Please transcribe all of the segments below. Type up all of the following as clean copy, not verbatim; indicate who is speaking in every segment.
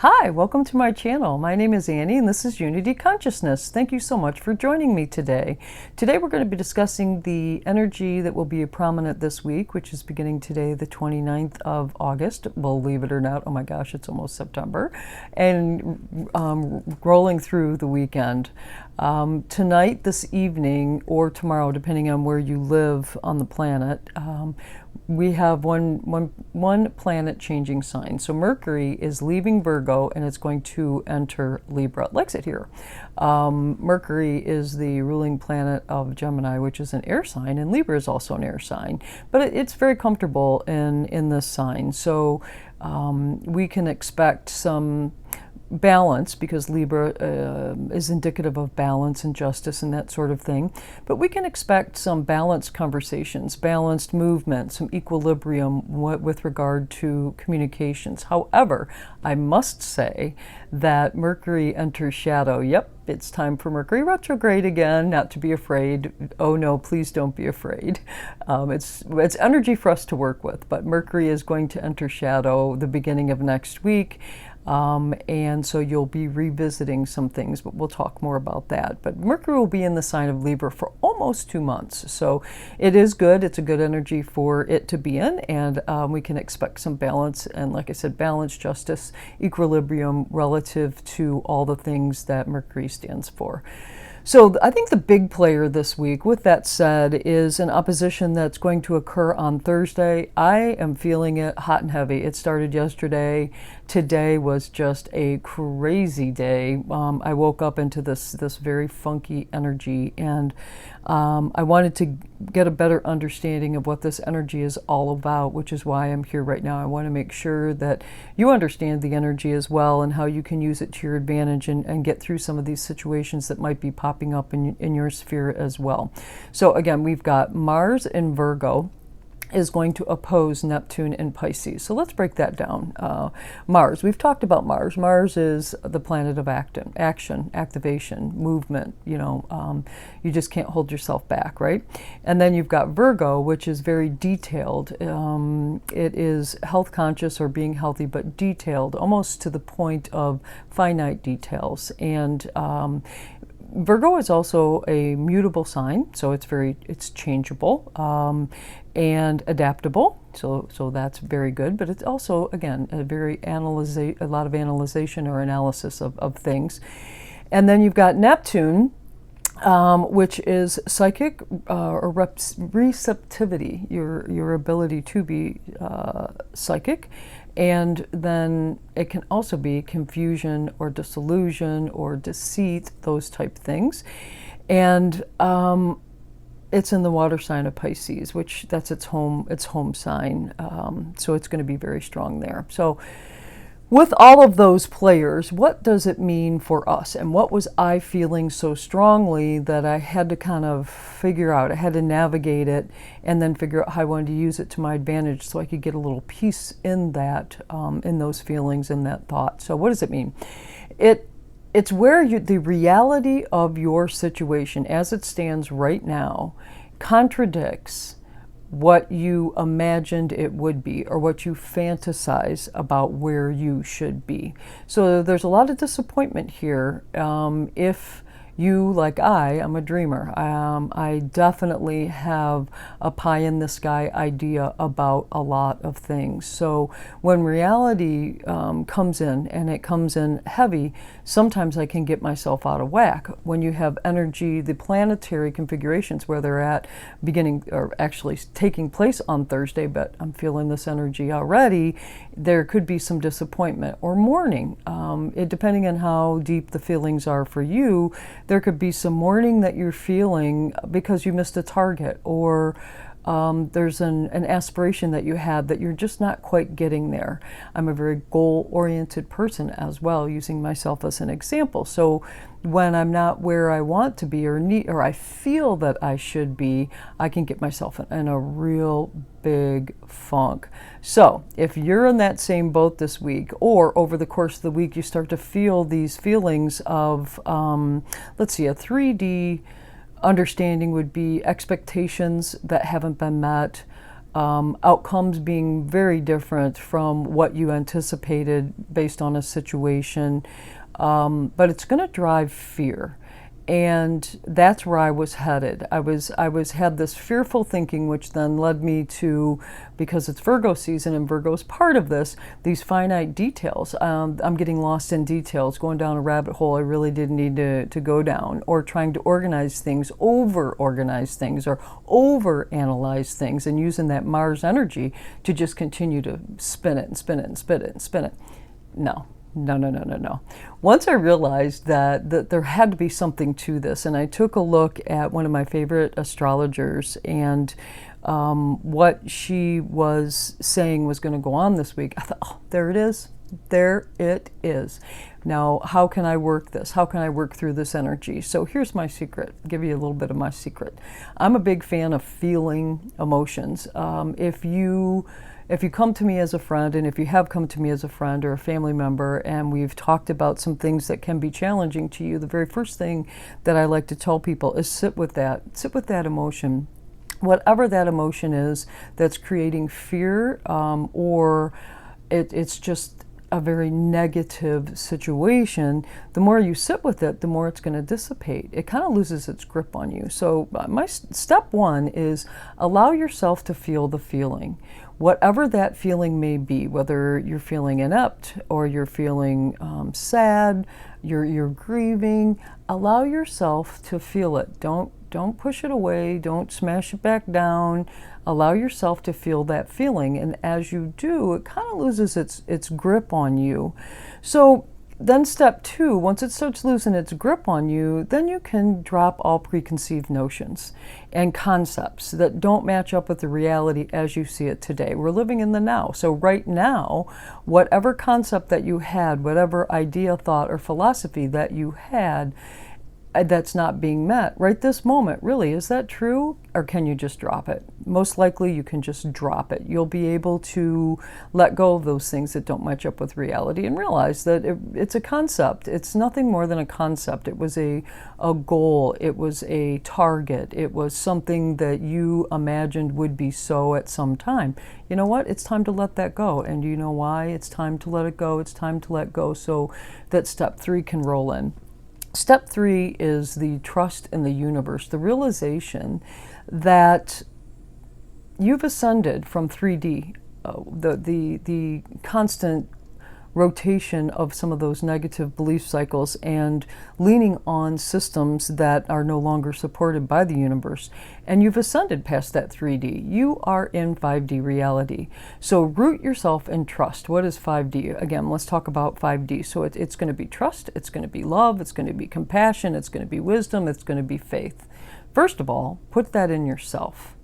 Speaker 1: Hi, welcome to my channel. My name is Annie and this is Unity Consciousness. Thank you so much for joining me today. Today we're going to be discussing the energy that will be prominent this week, which is beginning today, the 29th of August. Believe it or not, oh my gosh, it's almost September. And rolling through the weekend. Tonight, this evening, or tomorrow, depending on where you live on the planet, we have one planet changing sign. So Mercury is leaving Virgo and it's going to enter Libra. It likes it here. Mercury is the ruling planet of Gemini, which is an air sign, and Libra is also an air sign. But it's very comfortable in this sign. So we can expect some balance, because Libra is indicative of balance and justice and that sort of thing. But we can expect some balanced conversations, balanced movement, some equilibrium with regard to communications. However, I must say that Mercury enters shadow. Yep, it's time for Mercury retrograde again. Not to be afraid. Oh no, please don't be afraid. It's energy for us to work with, but Mercury is going to enter shadow the beginning of next week. And so you'll be revisiting some things, but we'll talk more about that. But Mercury will be in the sign of Libra for almost 2 months. So it is good. It's a good energy for it to be in, and we can expect some balance. And like I said, balance, justice, equilibrium relative to all the things that Mercury stands for. So I think the big player this week, with that said, is an opposition that's going to occur on Thursday. I am feeling it hot and heavy. It started yesterday. Today was just a crazy day. I woke up into this very funky energy, and I wanted to get a better understanding of what this energy is all about, which is why I'm here right now. I want to make sure that you understand the energy as well and how you can use it to your advantage and get through some of these situations that might be popping up in your sphere as well. So again, we've got Mars in Virgo is going to oppose Neptune in Pisces. So let's break that down. Mars, we've talked about Mars. Mars is the planet of action, activation, movement. You just can't hold yourself back, right? And then you've got Virgo, which is very detailed. It is health conscious, or being healthy, but detailed, almost to the point of finite details. And Virgo is also a mutable sign, so it's changeable and adaptable. So that's very good. But it's also, again, a lot of analyzation or analysis of things. And then you've got Neptune, which is psychic or receptivity, your ability to be psychic. And then it can also be confusion or disillusion or deceit, those type things. And it's in the water sign of Pisces, which that's its home sign. So it's going to be very strong there. So with all of those players, what does it mean for us? And what was I feeling so strongly that I had to kind of figure out? I had to navigate it and then figure out how I wanted to use it to my advantage so I could get a little peace in that, in those feelings, in that thought. So what does it mean? It's where the reality of your situation as it stands right now contradicts what you imagined it would be, or what you fantasize about where you should be. So there's a lot of disappointment here. If you, like I'm a dreamer. I definitely have a pie in the sky idea about a lot of things. So when reality comes in, and it comes in heavy, sometimes I can get myself out of whack. When you have energy, the planetary configurations where they're at, beginning or actually taking place on Thursday, but I'm feeling this energy already, there could be some disappointment or mourning. Depending on how deep the feelings are for you, there could be some mourning that you're feeling because you missed a target, or there's an aspiration that you had that you're just not quite getting there. I'm a very goal-oriented person as well, using myself as an example. So when I'm not where I want to be, or I feel that I should be, I can get myself in a real big funk. So if you're in that same boat this week, or over the course of the week, you start to feel these feelings of, let's see, a 3D understanding would be expectations that haven't been met, outcomes being very different from what you anticipated based on a situation, but it's going to drive fear. And that's where I was headed. I had this fearful thinking, which then led me to, because it's Virgo season and Virgo's part of this, these finite details. I'm getting lost in details, going down a rabbit hole I really didn't need to go down, or trying to organize things, over-organize things, or over-analyze things, and using that Mars energy to just continue to spin it and spin it and spin it and spin it. No. No. Once I realized that there had to be something to this, and I took a look at one of my favorite astrologers and what she was saying was going to go on this week, I thought, oh, there it is. There it is. Now, how can I work this? How can I work through this energy? So here's my secret. I'll give you a little bit of my secret. I'm a big fan of feeling emotions. If you come to me as a friend, and if you have come to me as a friend or a family member, and we've talked about some things that can be challenging to you, the very first thing that I like to tell people is sit with that emotion. Whatever that emotion is that's creating fear, or it's just a very negative situation, the more you sit with it, the more it's going to dissipate. It kind of loses its grip on you. So my step one is allow yourself to feel the feeling. Whatever that feeling may be, whether you're feeling inept or you're feeling sad, you're grieving, allow yourself to feel it. Don't push it away. Don't smash it back down. Allow yourself to feel that feeling. And as you do, it kind of loses its grip on you. So then step two, once it starts losing its grip on you, then you can drop all preconceived notions and concepts that don't match up with the reality as you see it today. We're living in the now. So right now, whatever concept that you had, whatever idea, thought, or philosophy that you had, that's not being met right this moment, really, is that true? Or can you just drop it? Most likely you can just drop it. You'll be able to let go of those things that don't match up with reality and realize that it's a concept. It's nothing more than a concept. It was a goal. It was a target. It was something that you imagined would be so at some time. You know what? It's time to let that go. And you know why? It's time to let it go. It's time to let go so that step three can roll in. Step three is the trust in the universe, the realization that you've ascended from 3D, the constant rotation of some of those negative belief cycles and leaning on systems that are no longer supported by the universe. And you've ascended past that 3D. You are in 5D reality. So root yourself in trust. What is 5D? Again, let's talk about 5D. So it's going to be trust, it's going to be love, it's going to be compassion, it's going to be wisdom, it's going to be faith. First of all, put that in yourself.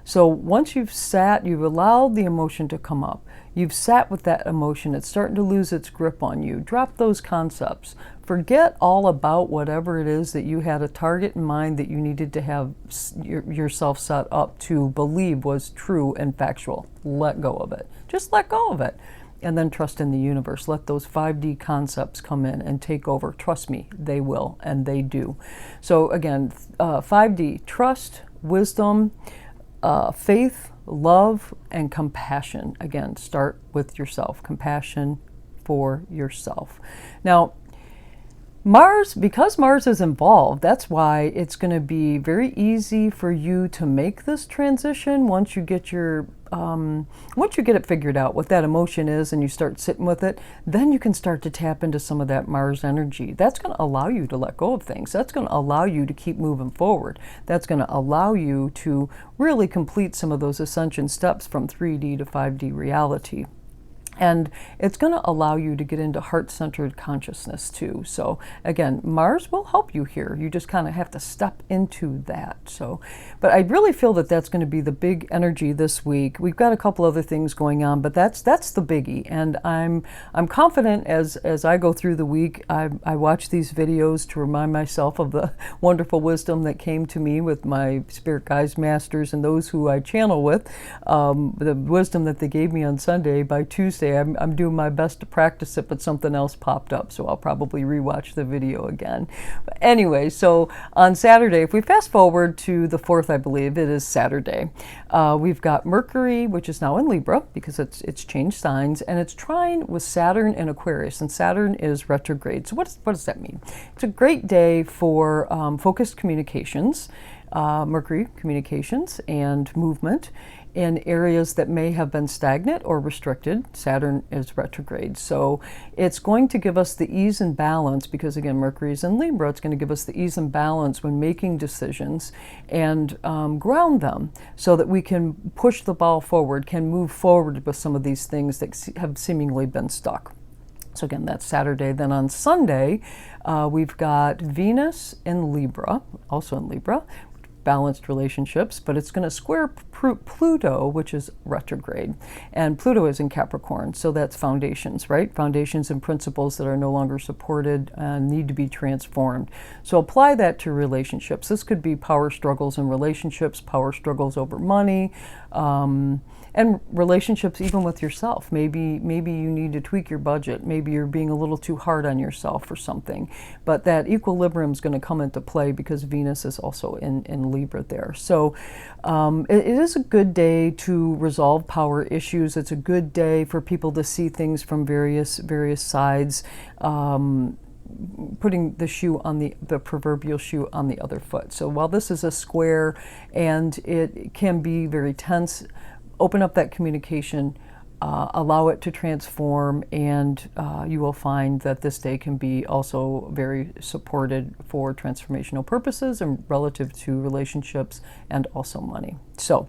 Speaker 1: So once you've allowed the emotion to come up, you've sat with that emotion, it's starting to lose its grip on you, drop those concepts. Forget all about whatever it is that you had a target in mind that you needed to have yourself set up to believe was true and factual. Let go of it. Just let go of it. And then trust in the universe. Let those 5D concepts come in and take over. Trust me, they will, and they do. So again, 5D, trust, wisdom, faith, love, and compassion. Again, start with yourself. Compassion for yourself. Now, because Mars is involved, that's why it's going to be very easy for you to make this transition once you get it figured out what that emotion is and you start sitting with it. Then you can start to tap into some of that Mars energy. That's going to allow you to let go of things. That's going to allow you to keep moving forward. That's going to allow you to really complete some of those ascension steps from 3D to 5D reality. And it's going to allow you to get into heart-centered consciousness too. So again, Mars will help you here. You just kind of have to step into that. So, but I really feel that that's going to be the big energy this week. We've got a couple other things going on, but that's the biggie. And I'm confident as I go through the week. I watch these videos to remind myself of the wonderful wisdom that came to me with my spirit guides, masters, and those who I channel with. The wisdom that they gave me on Sunday. By Tuesday, say I'm doing my best to practice it, but something else popped up, so I'll probably rewatch the video again. But anyway, so on Saturday, if we fast forward to the 4th, I believe it is Saturday, we've got Mercury, which is now in Libra because it's changed signs, and it's trine with Saturn in Aquarius, and Saturn is retrograde. So what does that mean? It's a great day for focused communications, Mercury communications and movement in areas that may have been stagnant or restricted. Saturn is retrograde. So it's going to give us the ease and balance, because again, Mercury is in Libra, it's going to give us the ease and balance when making decisions and ground them so that we can push the ball forward, can move forward with some of these things that have seemingly been stuck. So again, that's Saturday. Then on Sunday, we've got Venus in Libra, also in Libra, balanced relationships, but it's going to square Pluto, which is retrograde. And Pluto is in Capricorn, so that's foundations, right? Foundations and principles that are no longer supported and need to be transformed. So apply that to relationships. This could be power struggles in relationships, power struggles over money, and relationships even with yourself. Maybe you need to tweak your budget. Maybe you're being a little too hard on yourself or something. But that equilibrium is going to come into play because Venus is also in Libra there. So it is a good day to resolve power issues. It's a good day for people to see things from various sides. Putting the shoe on the proverbial shoe on the other foot. So while this is a square and it can be very tense, open up that communication, allow it to transform, and you will find that this day can be also very supported for transformational purposes and relative to relationships and also money. So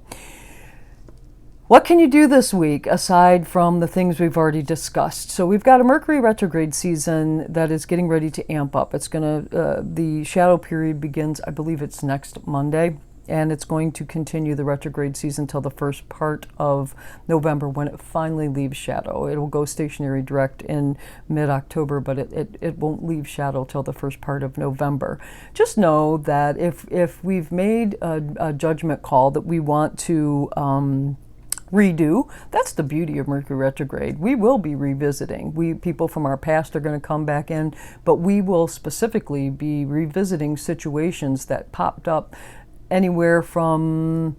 Speaker 1: what can you do this week aside from the things we've already discussed? So we've got a Mercury retrograde season that is getting ready to amp up. It's going to, the shadow period begins, I believe it's next Monday, and it's going to continue the retrograde season till the first part of November when it finally leaves shadow. It'll go stationary direct in mid-October, but it won't leave shadow till the first part of November. Just know that if we've made a judgment call that we want to redo, that's the beauty of Mercury retrograde. We will be revisiting. People from our past are going to come back in, but we will specifically be revisiting situations that popped up anywhere from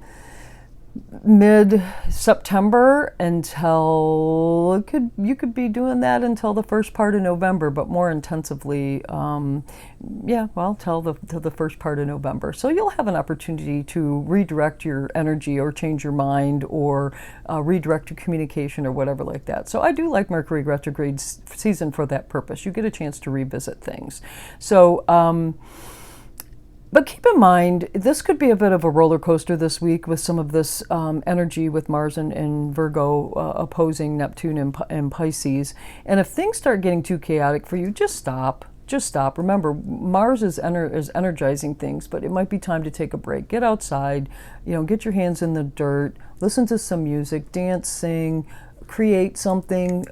Speaker 1: mid-September until you could be doing that until the first part of November, but more intensively, till the first part of November. So you'll have an opportunity to redirect your energy or change your mind or redirect your communication or whatever like that. So I do like Mercury retrograde season for that purpose. You get a chance to revisit things. So but keep in mind, this could be a bit of a roller coaster this week with some of this energy with Mars and Virgo opposing Neptune and Pisces. And if things start getting too chaotic for you, just stop. Just stop. Remember, Mars is energizing things, but it might be time to take a break. Get outside, get your hands in the dirt, listen to some music, dance, sing, create something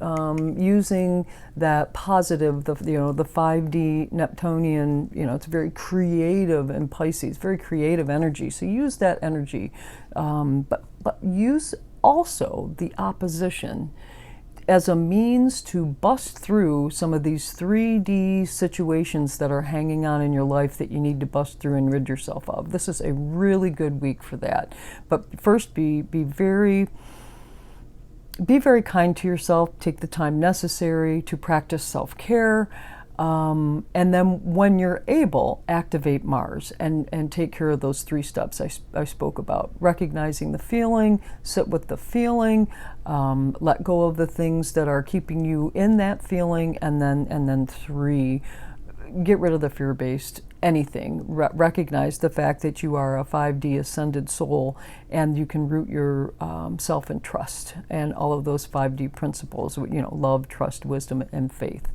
Speaker 1: using that positive, the 5D Neptunian, it's very creative in Pisces, very creative energy. So use that energy, but use also the opposition as a means to bust through some of these 3D situations that are hanging on in your life that you need to bust through and rid yourself of. This is a really good week for that. But first, be very kind to yourself. Take the time necessary to practice self-care. And then when you're able, activate Mars and take care of those 3 steps I spoke about. Recognizing the feeling, sit with the feeling, let go of the things that are keeping you in that feeling, and then 3, get rid of the fear-based anything. Recognize the fact that you are a 5D ascended soul, and you can root your self in trust and all of those 5D principles, love, trust, wisdom, and faith.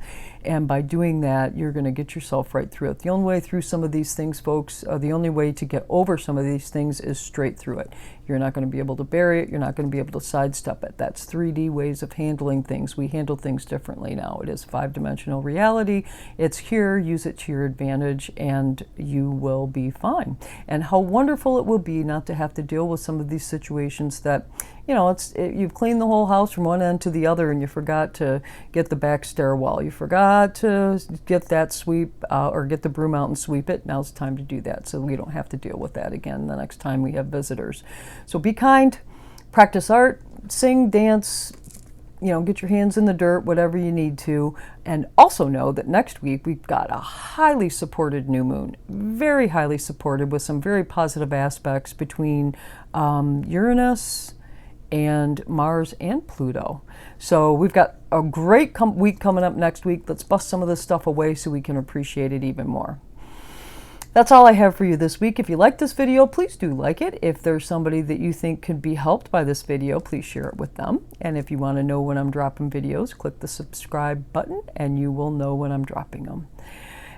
Speaker 1: And by doing that, you're going to get yourself right through it. The only way through some of these things, folks, the only way to get over some of these things is straight through it. You're not going to be able to bury it. You're not going to be able to sidestep it. That's 3D ways of handling things. We handle things differently now. It is 5-dimensional reality. It's here. Use it to your advantage, and you will be fine. And how wonderful it will be not to have to deal with some of these situations that, you know, you've cleaned the whole house from one end to the other and you forgot to get the back stairwell. You forgot to get that sweep or get the broom out and sweep it. Now it's time to do that so we don't have to deal with that again the next time we have visitors. So be kind, practice art, sing, dance, you know, get your hands in the dirt, whatever you need to. And also know that next week we've got a highly supported new moon, very highly supported with some very positive aspects between Uranus and Mars and Pluto. So we've got a great week coming up next week. Let's bust some of this stuff away so we can appreciate it even more. That's all I have for you this week. If you like this video, please do like it. If there's somebody that you think could be helped by this video, please share it with them. And if you want to know when I'm dropping videos, click the subscribe button and you will know when I'm dropping them.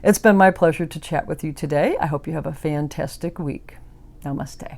Speaker 1: It's been my pleasure to chat with you today. I hope you have a fantastic week. Namaste.